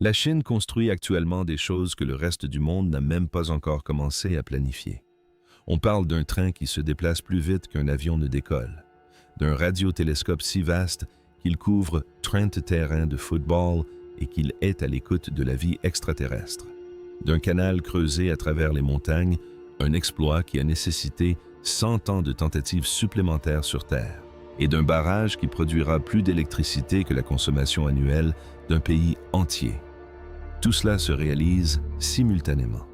La Chine construit actuellement des choses que le reste du monde n'a même pas encore commencé à planifier. On parle d'un train qui se déplace plus vite qu'un avion ne décolle, d'un radiotélescope si vaste qu'il couvre 30 terrains de football et qu'il est à l'écoute de la vie extraterrestre, d'un canal creusé à travers les montagnes, un exploit qui a nécessité 100 ans de tentatives supplémentaires sur Terre, et d'un barrage qui produira plus d'électricité que la consommation annuelle d'un pays entier. Tout cela se réalise simultanément.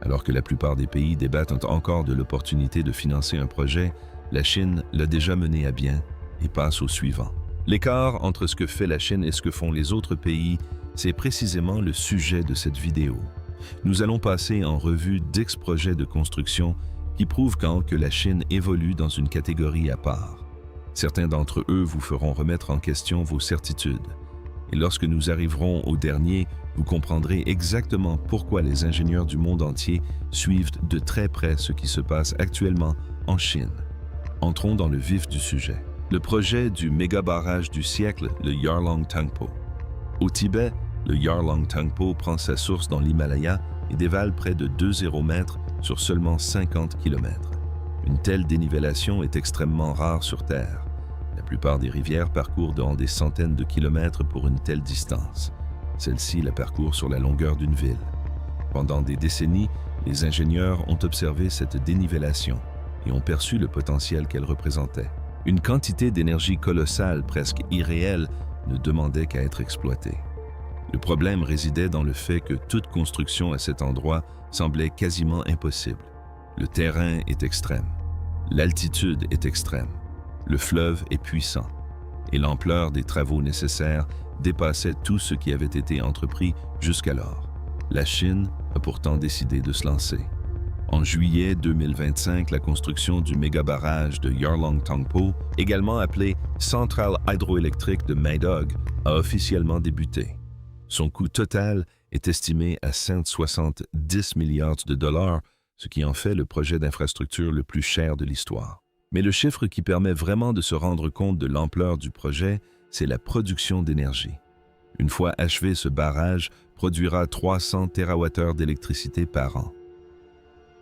Alors que la plupart des pays débattent encore de l'opportunité de financer un projet, la Chine l'a déjà mené à bien et passe au suivant. L'écart entre ce que fait la Chine et ce que font les autres pays, c'est précisément le sujet de cette vidéo. Nous allons passer en revue 10 projets de construction qui prouvent que la Chine évolue dans une catégorie à part. Certains d'entre eux vous feront remettre en question vos certitudes. Et lorsque nous arriverons au dernier, vous comprendrez exactement pourquoi les ingénieurs du monde entier suivent de très près ce qui se passe actuellement en Chine. Entrons dans le vif du sujet. Le projet du méga-barrage du siècle, le Yarlung Tangpo. Au Tibet, le Yarlung Tangpo prend sa source dans l'Himalaya et dévale près de 2,0 mètres sur seulement 50 km. Une telle dénivellation est extrêmement rare sur Terre. La plupart des rivières parcourent dans des centaines de kilomètres pour une telle distance. Celle-ci la parcourt sur la longueur d'une ville. Pendant des décennies, les ingénieurs ont observé cette dénivellation et ont perçu le potentiel qu'elle représentait. Une quantité d'énergie colossale, presque irréelle, ne demandait qu'à être exploitée. Le problème résidait dans le fait que toute construction à cet endroit semblait quasiment impossible. Le terrain est extrême, l'altitude est extrême, le fleuve est puissant, et l'ampleur des travaux nécessaires dépassait tout ce qui avait été entrepris jusqu'alors. La Chine a pourtant décidé de se lancer. En juillet 2025, la construction du méga-barrage de Yarlung Tangpo, également appelée Centrale hydroélectrique de Maidog, a officiellement débuté. Son coût total est estimé à 170 milliards de dollars, ce qui en fait le projet d'infrastructure le plus cher de l'histoire. Mais le chiffre qui permet vraiment de se rendre compte de l'ampleur du projet, c'est la production d'énergie. Une fois achevé, ce barrage produira 300 TWh d'électricité par an.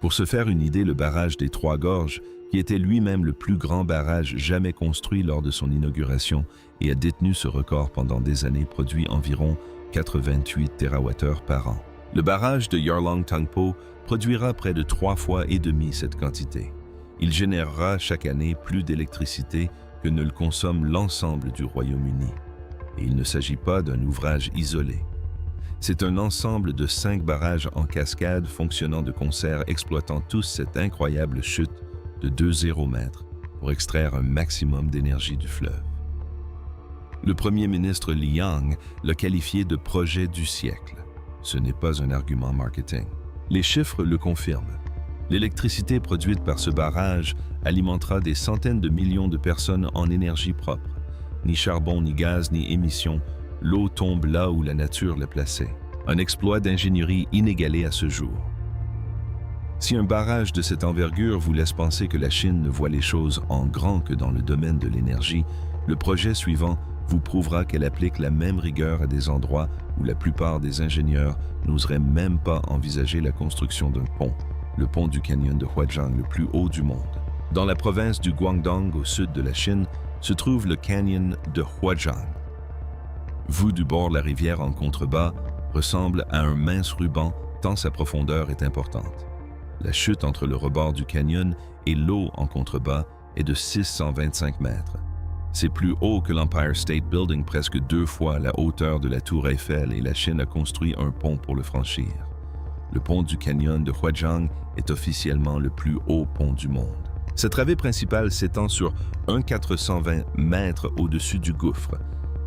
Pour se faire une idée, le barrage des Trois Gorges, qui était lui-même le plus grand barrage jamais construit lors de son inauguration et a détenu ce record pendant des années, produit environ 88 TWh par an. Le barrage de Yarlung Tangpo produira près de 3,5 fois cette quantité. Il générera chaque année plus d'électricité que ne le consomme l'ensemble du Royaume-Uni. Et il ne s'agit pas d'un ouvrage isolé. C'est un ensemble de 5 barrages en cascade fonctionnant de concert, exploitant tous cette incroyable chute de 2,0 mètres pour extraire un maximum d'énergie du fleuve. Le premier ministre Liang l'a qualifié de projet du siècle. Ce n'est pas un argument marketing. Les chiffres le confirment. L'électricité produite par ce barrage alimentera des centaines de millions de personnes en énergie propre. Ni charbon, ni gaz, ni émissions, l'eau tombe là où la nature l'a placée. Un exploit d'ingénierie inégalé à ce jour. Si un barrage de cette envergure vous laisse penser que la Chine ne voit les choses en grand que dans le domaine de l'énergie, le projet suivant vous prouvera qu'elle applique la même rigueur à des endroits où la plupart des ingénieurs n'oseraient même pas envisager la construction d'un pont, le pont du canyon de Huajiang, le plus haut du monde. Dans la province du Guangdong, au sud de la Chine, se trouve le canyon de Huajiang. Vu du bord de la rivière en contrebas, ressemble à un mince ruban tant sa profondeur est importante. La chute entre le rebord du canyon et l'eau en contrebas est de 625 mètres. C'est plus haut que l'Empire State Building, presque 2 fois la hauteur de la tour Eiffel, et la Chine a construit un pont pour le franchir. Le pont du canyon de Huajiang est officiellement le plus haut pont du monde. Sa travée principale s'étend sur 1,420 mètres au-dessus du gouffre.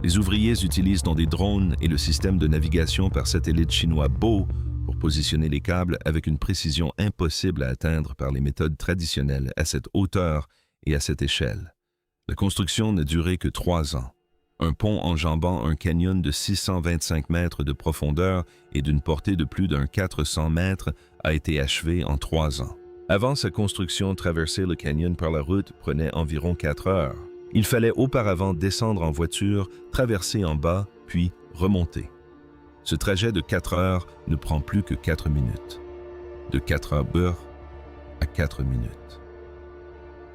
Les ouvriers utilisent dans des drones et le système de navigation par satellite chinois Bo pour positionner les câbles avec une précision impossible à atteindre par les méthodes traditionnelles à cette hauteur et à cette échelle. La construction n'a duré que 3 ans. Un pont enjambant un canyon de 625 mètres de profondeur et d'une portée de plus d'un 400 mètres a été achevé en 3 ans. Avant sa construction, traverser le canyon par la route prenait environ 4 heures. Il fallait auparavant descendre en voiture, traverser en bas, puis remonter. Ce trajet de 4 heures ne prend plus que 4 minutes. De 4 heures à 4 minutes.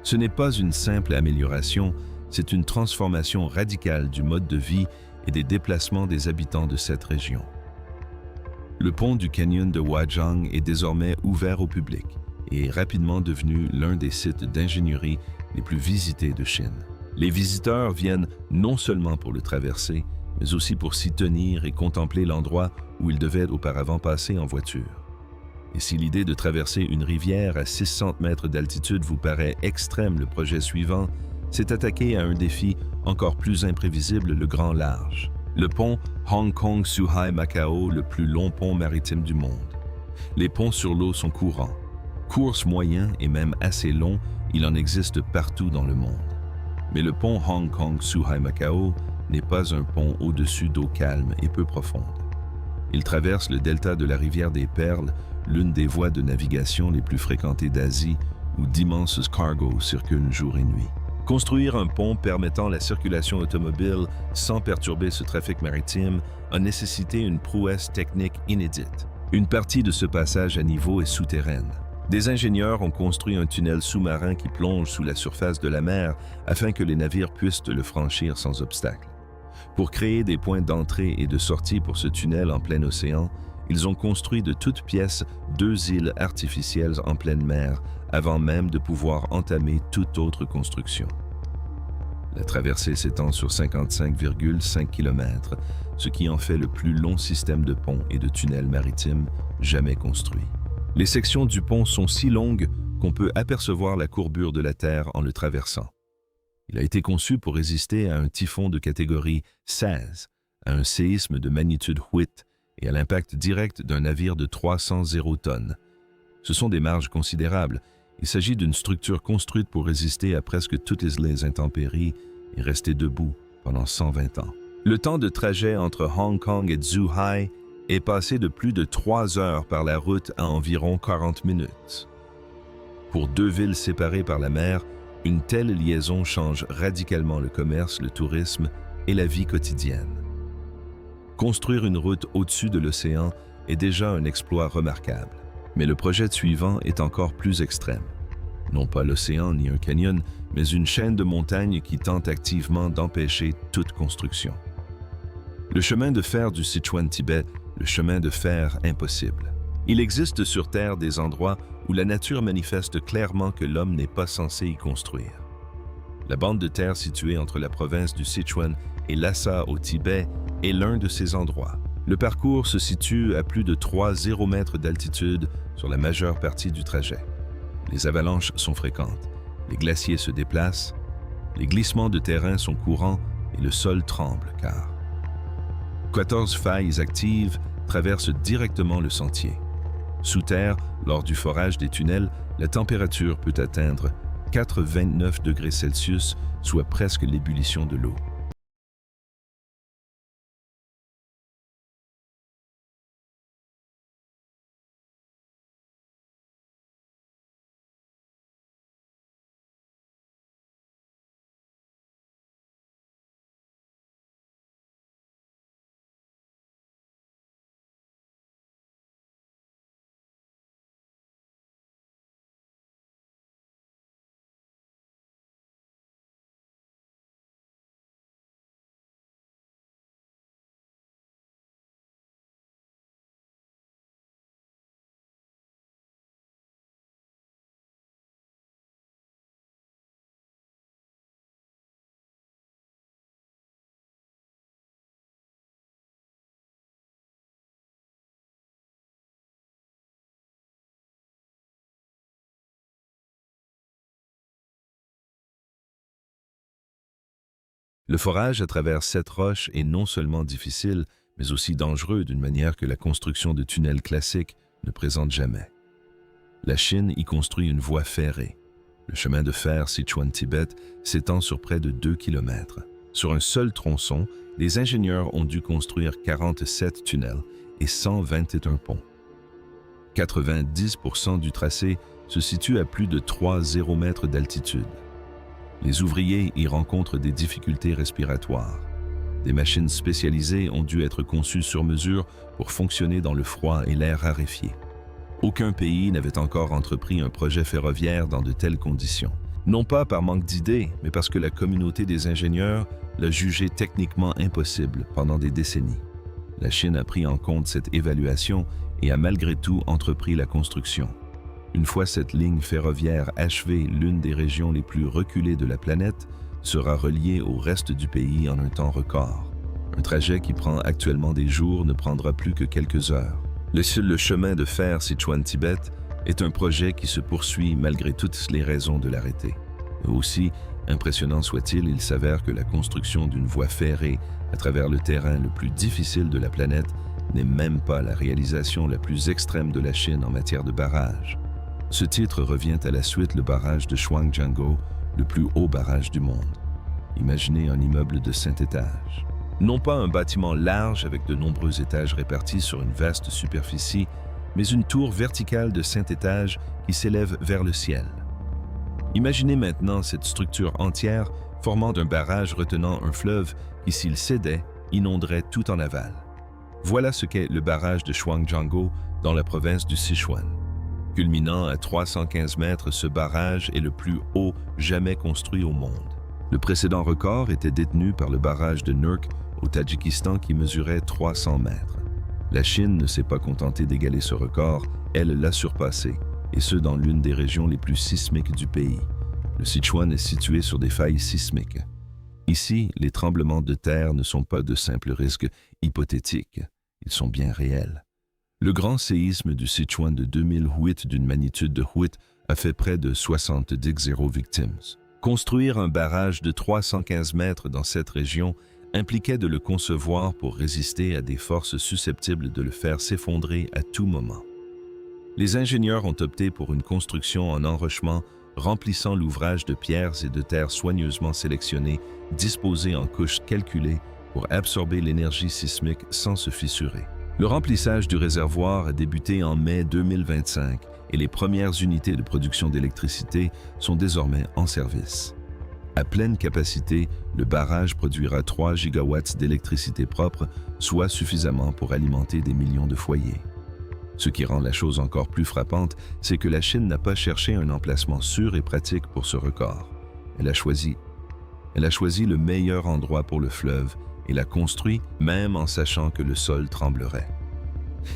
Ce n'est pas une simple amélioration, c'est une transformation radicale du mode de vie et des déplacements des habitants de cette région. Le pont du canyon de Huazhang est désormais ouvert au public et est rapidement devenu l'un des sites d'ingénierie les plus visités de Chine. Les visiteurs viennent non seulement pour le traverser, mais aussi pour s'y tenir et contempler l'endroit où ils devaient auparavant passer en voiture. Et si l'idée de traverser une rivière à 600 mètres d'altitude vous paraît extrême, le projet suivant s'est attaqué à un défi encore plus imprévisible, le grand large. Le pont Hong Kong-Zhuhai-Macao, le plus long pont maritime du monde. Les ponts sur l'eau sont courants. Courts, moyens et même assez longs, il en existe partout dans le monde. Mais le pont Hong Kong-Zhuhai-Macao n'est pas un pont au-dessus d'eau calme et peu profonde. Il traverse le delta de la rivière des Perles, l'une des voies de navigation les plus fréquentées d'Asie, où d'immenses cargos circulent jour et nuit. Construire un pont permettant la circulation automobile sans perturber ce trafic maritime a nécessité une prouesse technique inédite. Une partie de ce passage à niveau est souterraine. Des ingénieurs ont construit un tunnel sous-marin qui plonge sous la surface de la mer afin que les navires puissent le franchir sans obstacle. Pour créer des points d'entrée et de sortie pour ce tunnel en plein océan, ils ont construit de toutes pièces 2 îles artificielles en pleine mer avant même de pouvoir entamer toute autre construction. La traversée s'étend sur 55,5 km, ce qui en fait le plus long système de ponts et de tunnels maritimes jamais construit. Les sections du pont sont si longues qu'on peut apercevoir la courbure de la Terre en le traversant. Il a été conçu pour résister à un typhon de catégorie 16, à un séisme de magnitude 8 et à l'impact direct d'un navire de 300 tonnes. Ce sont des marges considérables. Il s'agit d'une structure construite pour résister à presque toutes les intempéries et rester debout pendant 120 ans. Le temps de trajet entre Hong Kong et Zhuhai est passé de plus de 3 heures par la route à environ 40 minutes. Pour 2 villes séparées par la mer, une telle liaison change radicalement le commerce, le tourisme et la vie quotidienne. Construire une route au-dessus de l'océan est déjà un exploit remarquable. Mais le projet suivant est encore plus extrême. Non pas l'océan ni un canyon, mais une chaîne de montagnes qui tente activement d'empêcher toute construction. Le chemin de fer du Sichuan-Tibet, le chemin de fer impossible. Il existe sur Terre des endroits où la nature manifeste clairement que l'homme n'est pas censé y construire. La bande de terre située entre la province du Sichuan et Lhasa au Tibet est l'un de ces endroits. Le parcours se situe à plus de 3,0 mètres d'altitude sur la majeure partie du trajet. Les avalanches sont fréquentes, les glaciers se déplacent, les glissements de terrain sont courants et le sol tremble car 14 failles actives traversent directement le sentier. Sous terre, lors du forage des tunnels, la température peut atteindre 4,29 degrés Celsius, soit presque l'ébullition de l'eau. Le forage à travers cette roche est non seulement difficile, mais aussi dangereux d'une manière que la construction de tunnels classiques ne présente jamais. La Chine y construit une voie ferrée. Le chemin de fer Sichuan-Tibet s'étend sur près de 2 km. Sur un seul tronçon, les ingénieurs ont dû construire 47 tunnels et 121 ponts. 90% du tracé se situe à plus de 3,0 mètres d'altitude. Les ouvriers y rencontrent des difficultés respiratoires. Des machines spécialisées ont dû être conçues sur mesure pour fonctionner dans le froid et l'air raréfié. Aucun pays n'avait encore entrepris un projet ferroviaire dans de telles conditions. Non pas par manque d'idées, mais parce que la communauté des ingénieurs l'a jugé techniquement impossible pendant des décennies. La Chine a pris en compte cette évaluation et a malgré tout entrepris la construction. Une fois cette ligne ferroviaire achevée, l'une des régions les plus reculées de la planète sera reliée au reste du pays en un temps record. Un trajet qui prend actuellement des jours ne prendra plus que quelques heures. Le chemin de fer Sichuan-Tibet est un projet qui se poursuit malgré toutes les raisons de l'arrêter. Aussi, impressionnant soit-il, il s'avère que la construction d'une voie ferrée à travers le terrain le plus difficile de la planète n'est même pas la réalisation la plus extrême de la Chine en matière de barrage. Ce titre revient à la suite le barrage de Shuangjianguo, le plus haut barrage du monde. Imaginez un immeuble de 5 étages. Non pas un bâtiment large avec de nombreux étages répartis sur une vaste superficie, mais une tour verticale de 5 étages qui s'élève vers le ciel. Imaginez maintenant cette structure entière formant un barrage retenant un fleuve qui, s'il cédait, inonderait tout en aval. Voilà ce qu'est le barrage de Shuangjianguo dans la province du Sichuan. Culminant à 315 mètres, ce barrage est le plus haut jamais construit au monde. Le précédent record était détenu par le barrage de Nurk au Tadjikistan qui mesurait 300 mètres. La Chine ne s'est pas contentée d'égaler ce record, elle l'a surpassé, et ce dans l'une des régions les plus sismiques du pays. Le Sichuan est situé sur des failles sismiques. Ici, les tremblements de terre ne sont pas de simples risques hypothétiques, ils sont bien réels. Le grand séisme du Sichuan de 2008 d'une magnitude de 8 a fait près de 70 victimes. Construire un barrage de 315 mètres dans cette région impliquait de le concevoir pour résister à des forces susceptibles de le faire s'effondrer à tout moment. Les ingénieurs ont opté pour une construction en enrochement remplissant l'ouvrage de pierres et de terre soigneusement sélectionnées, disposées en couches calculées pour absorber l'énergie sismique sans se fissurer. Le remplissage du réservoir a débuté en mai 2025 et les premières unités de production d'électricité sont désormais en service. À pleine capacité, le barrage produira 3 gigawatts d'électricité propre, soit suffisamment pour alimenter des millions de foyers. Ce qui rend la chose encore plus frappante, c'est que la Chine n'a pas cherché un emplacement sûr et pratique pour ce record. Elle a choisi le meilleur endroit pour le fleuve et l'a construit même en sachant que le sol tremblerait.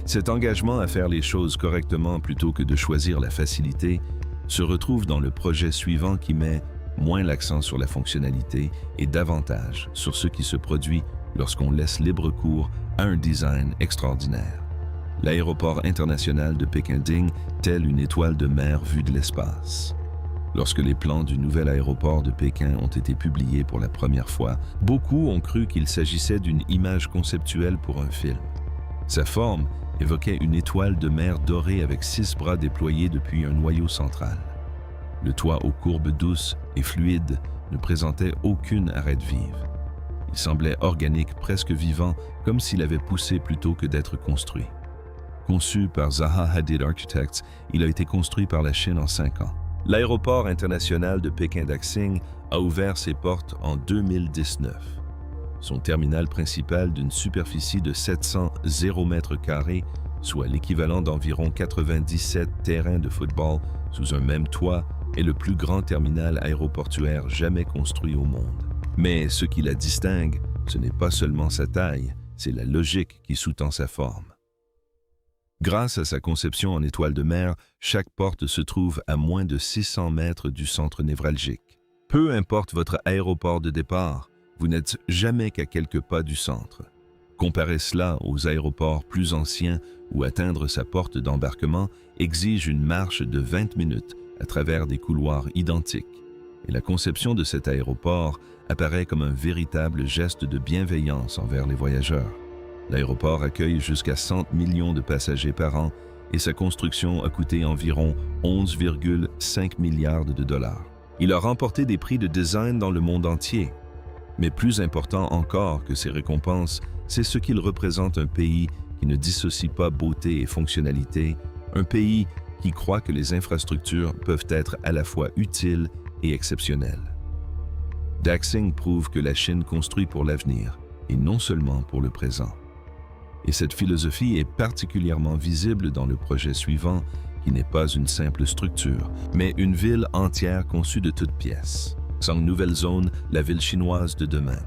Cet engagement à faire les choses correctement plutôt que de choisir la facilité se retrouve dans le projet suivant qui met moins l'accent sur la fonctionnalité et davantage sur ce qui se produit lorsqu'on laisse libre cours à un design extraordinaire. L'aéroport international de Pékin-Ding, tel une étoile de mer vue de l'espace. Lorsque les plans du nouvel aéroport de Pékin ont été publiés pour la première fois, beaucoup ont cru qu'il s'agissait d'une image conceptuelle pour un film. Sa forme évoquait une étoile de mer dorée avec 6 bras déployés depuis un noyau central. Le toit aux courbes douces et fluides ne présentait aucune arête vive. Il semblait organique, presque vivant, comme s'il avait poussé plutôt que d'être construit. Conçu par Zaha Hadid Architects, il a été construit par la Chine en 5 ans. L'aéroport international de Pékin-Daxing a ouvert ses portes en 2019. Son terminal principal d'une superficie de 700 mètres carrés, soit l'équivalent d'environ 97 terrains de football sous un même toit, est le plus grand terminal aéroportuaire jamais construit au monde. Mais ce qui la distingue, ce n'est pas seulement sa taille, c'est la logique qui sous-tend sa forme. Grâce à sa conception en étoile de mer, chaque porte se trouve à moins de 600 mètres du centre névralgique. Peu importe votre aéroport de départ, vous n'êtes jamais qu'à quelques pas du centre. Comparez cela aux aéroports plus anciens où atteindre sa porte d'embarquement exige une marche de 20 minutes à travers des couloirs identiques. Et la conception de cet aéroport apparaît comme un véritable geste de bienveillance envers les voyageurs. L'aéroport accueille jusqu'à 100 millions de passagers par an et sa construction a coûté environ 11,5 milliards de dollars. Il a remporté des prix de design dans le monde entier. Mais plus important encore que ces récompenses, c'est ce qu'il représente un pays qui ne dissocie pas beauté et fonctionnalité, un pays qui croit que les infrastructures peuvent être à la fois utiles et exceptionnelles. Daxing prouve que la Chine construit pour l'avenir et non seulement pour le présent. Et cette philosophie est particulièrement visible dans le projet suivant, qui n'est pas une simple structure, mais une ville entière conçue de toutes pièces. Sans nouvelle zone, la ville chinoise de demain.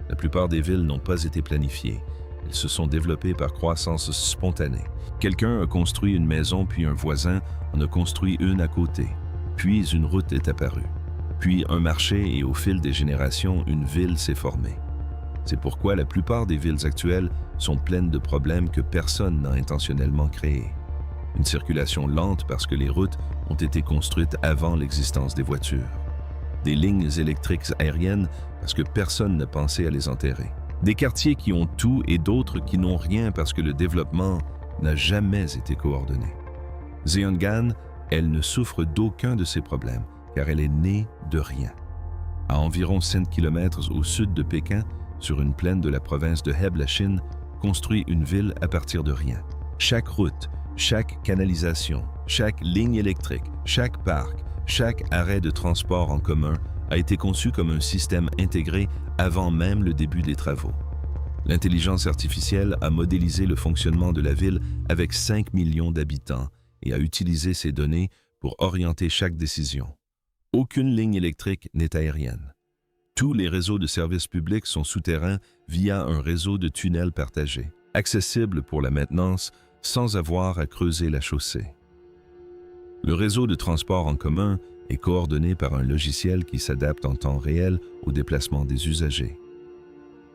La plupart des villes n'ont pas été planifiées. Elles se sont développées par croissance spontanée. Quelqu'un a construit une maison, puis un voisin en a construit une à côté. Puis une route est apparue. Puis un marché et au fil des générations, une ville s'est formée. C'est pourquoi la plupart des villes actuelles sont pleines de problèmes que personne n'a intentionnellement créés. Une circulation lente parce que les routes ont été construites avant l'existence des voitures. Des lignes électriques aériennes parce que personne n'a pensé à les enterrer. Des quartiers qui ont tout et d'autres qui n'ont rien parce que le développement n'a jamais été coordonné. Zhejiang, elle ne souffre d'aucun de ces problèmes car elle est née de rien. À environ 5 km au sud de Pékin, sur une plaine de la province de Hebei, la Chine, construit une ville à partir de rien. Chaque route, chaque canalisation, chaque ligne électrique, chaque parc, chaque arrêt de transport en commun a été conçu comme un système intégré avant même le début des travaux. L'intelligence artificielle a modélisé le fonctionnement de la ville avec 5 millions d'habitants et a utilisé ces données pour orienter chaque décision. Aucune ligne électrique n'est aérienne. Tous les réseaux de services publics sont souterrains via un réseau de tunnels partagés, accessibles pour la maintenance sans avoir à creuser la chaussée. Le réseau de transport en commun est coordonné par un logiciel qui s'adapte en temps réel au déplacement des usagers.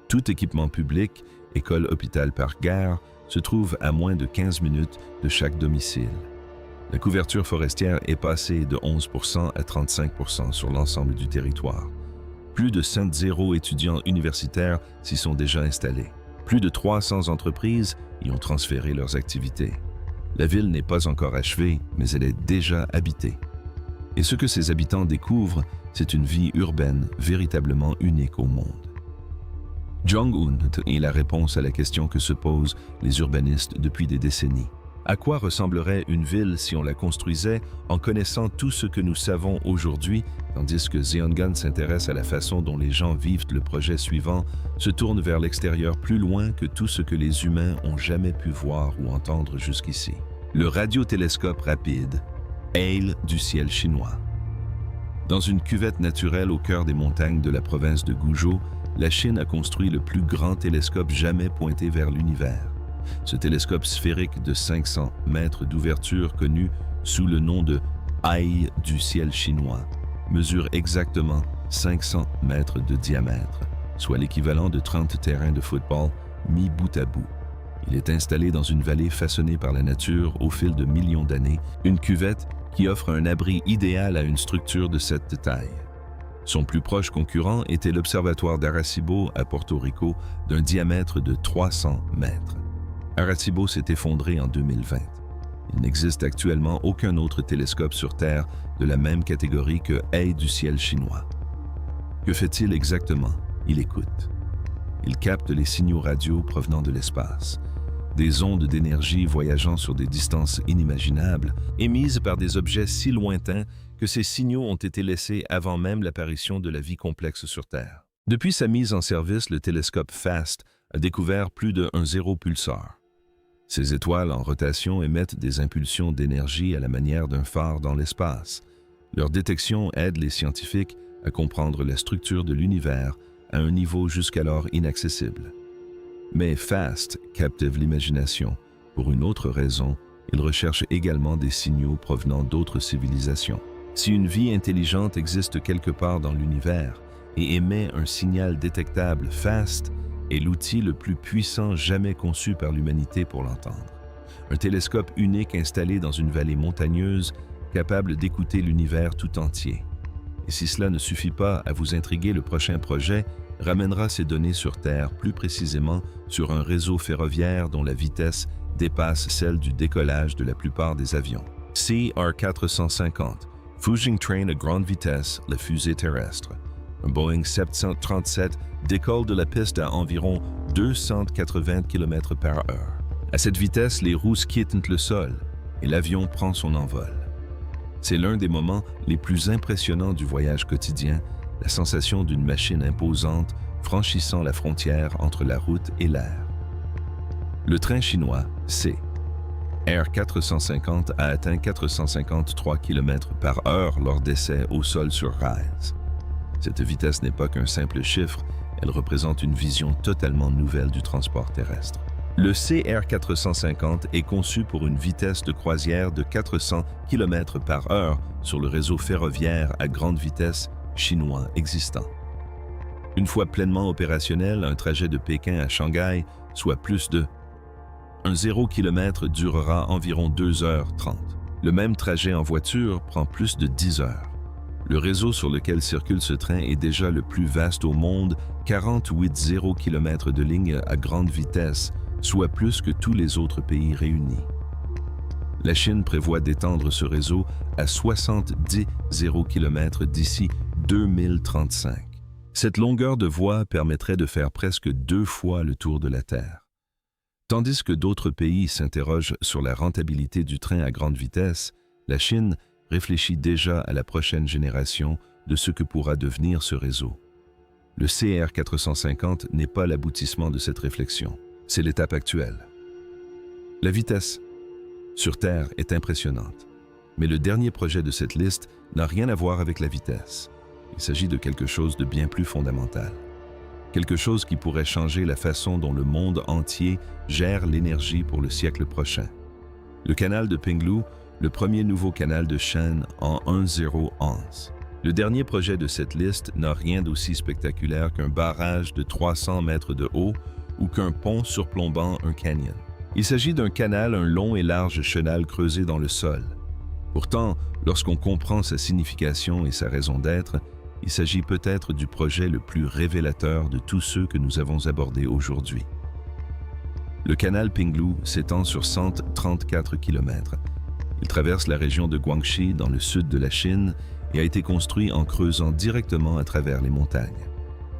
Tout équipement public, école, hôpital, parc, gare, se trouve à moins de 15 minutes de chaque domicile. La couverture forestière est passée de 11% à 35% sur l'ensemble du territoire. Plus de 100 étudiants universitaires s'y sont déjà installés. Plus de 300 entreprises y ont transféré leurs activités. La ville n'est pas encore achevée, mais elle est déjà habitée. Et ce que ses habitants découvrent, c'est une vie urbaine véritablement unique au monde. Jong-un est la réponse à la question que se posent les urbanistes depuis des décennies. À quoi ressemblerait une ville si on la construisait en connaissant tout ce que nous savons aujourd'hui, tandis que Zhejiang s'intéresse à la façon dont les gens vivent le projet suivant, se tourne vers l'extérieur plus loin que tout ce que les humains ont jamais pu voir ou entendre jusqu'ici. Le radiotélescope rapide, Aile du ciel chinois. Dans une cuvette naturelle au cœur des montagnes de la province de Guizhou, la Chine a construit le plus grand télescope jamais pointé vers l'univers. Ce télescope sphérique de 500 mètres d'ouverture, connu sous le nom de Aile du ciel chinois, mesure exactement 500 mètres de diamètre, soit l'équivalent de 30 terrains de football mis bout à bout. Il est installé dans une vallée façonnée par la nature au fil de millions d'années, une cuvette qui offre un abri idéal à une structure de cette taille. Son plus proche concurrent était l'observatoire d'Arecibo à Porto Rico d'un diamètre de 300 mètres. Arecibo s'est effondré en 2020. Il n'existe actuellement aucun autre télescope sur Terre de la même catégorie que Aile du ciel chinois. Que fait-il exactement? Il écoute. Il capte les signaux radio provenant de l'espace. Des ondes d'énergie voyageant sur des distances inimaginables, émises par des objets si lointains que ces signaux ont été laissés avant même l'apparition de la vie complexe sur Terre. Depuis sa mise en service, le télescope FAST a découvert plus de 1 pulsar. Ces étoiles en rotation émettent des impulsions d'énergie à la manière d'un phare dans l'espace. Leur détection aide les scientifiques à comprendre la structure de l'univers à un niveau jusqu'alors inaccessible. Mais FAST captive l'imagination. Pour une autre raison, il recherche également des signaux provenant d'autres civilisations. Si une vie intelligente existe quelque part dans l'univers et émet un signal détectable, FAST est l'outil le plus puissant jamais conçu par l'humanité pour l'entendre. Un télescope unique installé dans une vallée montagneuse, capable d'écouter l'univers tout entier. Et si cela ne suffit pas à vous intriguer, le prochain projet ramènera ces données sur Terre, plus précisément sur un réseau ferroviaire dont la vitesse dépasse celle du décollage de la plupart des avions. CR450, Fusion Train à grande vitesse, la fusée terrestre. Un Boeing 737 décolle de la piste à environ 280 km/h. À cette vitesse, les roues quittent le sol et l'avion prend son envol. C'est l'un des moments les plus impressionnants du voyage quotidien, la sensation d'une machine imposante franchissant la frontière entre la route et l'air. Le train chinois C Air 450 a atteint 453 km/h lors d'essais au sol sur rails. Cette vitesse n'est pas qu'un simple chiffre, elle représente une vision totalement nouvelle du transport terrestre. Le CR 450 est conçu pour une vitesse de croisière de 400 km/h sur le réseau ferroviaire à grande vitesse chinois existant. Une fois pleinement opérationnel, un trajet de Pékin à Shanghai, soit plus de 0 km, durera environ 2h30. Le même trajet en voiture prend plus de 10 heures. Le réseau sur lequel circule ce train est déjà le plus vaste au monde, 48 km de lignes à grande vitesse, soit plus que tous les autres pays réunis. La Chine prévoit d'étendre ce réseau à 70 km d'ici 2035. Cette longueur de voie permettrait de faire presque 2 fois le tour de la Terre. Tandis que d'autres pays s'interrogent sur la rentabilité du train à grande vitesse, la Chine réfléchit déjà à la prochaine génération de ce que pourra devenir ce réseau. Le CR 450 n'est pas l'aboutissement de cette réflexion, c'est l'étape actuelle. La vitesse sur Terre est impressionnante, mais le dernier projet de cette liste n'a rien à voir avec la vitesse. Il s'agit de quelque chose de bien plus fondamental. Quelque chose qui pourrait changer la façon dont le monde entier gère l'énergie pour le siècle prochain. Le canal de Pinglu, le premier nouveau canal de Shan en 1011. Le dernier projet de cette liste n'a rien d'aussi spectaculaire qu'un barrage de 300 mètres de haut ou qu'un pont surplombant un canyon. Il s'agit d'un canal, un long et large chenal creusé dans le sol. Pourtant, lorsqu'on comprend sa signification et sa raison d'être, il s'agit peut-être du projet le plus révélateur de tous ceux que nous avons abordés aujourd'hui. Le canal Pinglu s'étend sur 134 km. Il traverse la région de Guangxi dans le sud de la Chine et a été construit en creusant directement à travers les montagnes.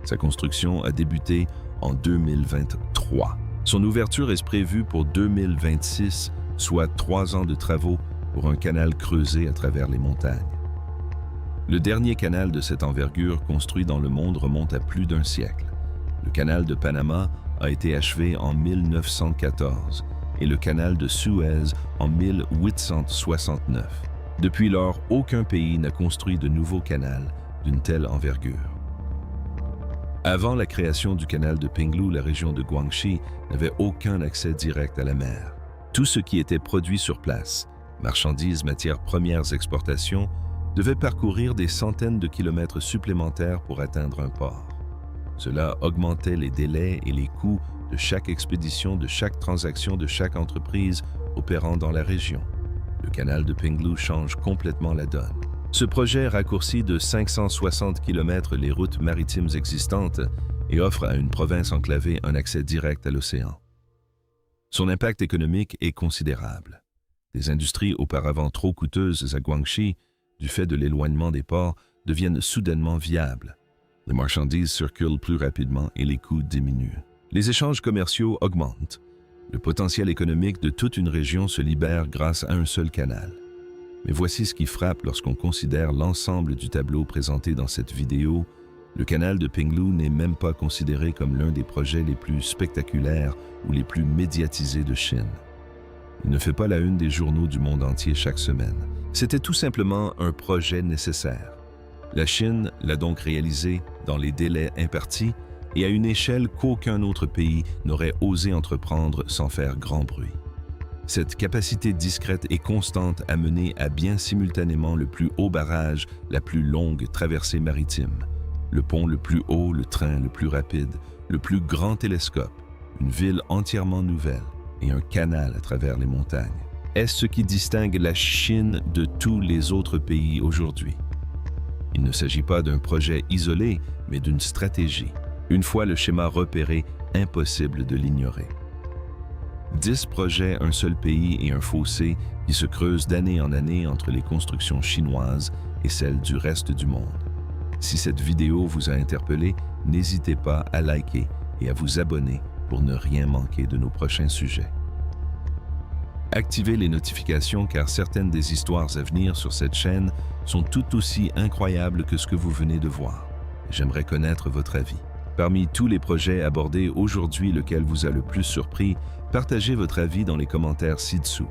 Sa construction a débuté en 2023. Son ouverture est prévue pour 2026, soit 3 ans de travaux pour un canal creusé à travers les montagnes. Le dernier canal de cette envergure construit dans le monde remonte à plus d'1 siècle. Le canal de Panama a été achevé en 1914 et le canal de Suez en 1869. Depuis lors, aucun pays n'a construit de nouveau canal d'une telle envergure. Avant la création du canal de Pinglu, la région de Guangxi n'avait aucun accès direct à la mer. Tout ce qui était produit sur place, marchandises, matières premières, exportations, devait parcourir des centaines de kilomètres supplémentaires pour atteindre un port. Cela augmentait les délais et les coûts de chaque expédition, de chaque transaction, de chaque entreprise opérant dans la région. Le canal de Pinglu change complètement la donne. Ce projet raccourcit de 560 km les routes maritimes existantes et offre à une province enclavée un accès direct à l'océan. Son impact économique est considérable. Des industries auparavant trop coûteuses à Guangxi, du fait de l'éloignement des ports, deviennent soudainement viables. Les marchandises circulent plus rapidement et les coûts diminuent. Les échanges commerciaux augmentent. Le potentiel économique de toute une région se libère grâce à un seul canal. Mais voici ce qui frappe lorsqu'on considère l'ensemble du tableau présenté dans cette vidéo. Le canal de Pinglu n'est même pas considéré comme l'un des projets les plus spectaculaires ou les plus médiatisés de Chine. Il ne fait pas la une des journaux du monde entier chaque semaine. C'était tout simplement un projet nécessaire. La Chine l'a donc réalisé dans les délais impartis et à une échelle qu'aucun autre pays n'aurait osé entreprendre sans faire grand bruit. Cette capacité discrète et constante a mené à bien simultanément le plus haut barrage, la plus longue traversée maritime, le pont le plus haut, le train le plus rapide, le plus grand télescope, une ville entièrement nouvelle et un canal à travers les montagnes. Est-ce ce qui distingue la Chine de tous les autres pays aujourd'hui? Il ne s'agit pas d'un projet isolé, mais d'une stratégie. Une fois le schéma repéré, impossible de l'ignorer. 10 projets, un seul pays et un fossé qui se creusent d'année en année entre les constructions chinoises et celles du reste du monde. Si cette vidéo vous a interpellé, n'hésitez pas à liker et à vous abonner pour ne rien manquer de nos prochains sujets. Activez les notifications car certaines des histoires à venir sur cette chaîne sont tout aussi incroyables que ce que vous venez de voir. J'aimerais connaître votre avis. Parmi tous les projets abordés aujourd'hui, lequel vous a le plus surpris? Partagez votre avis dans les commentaires ci-dessous.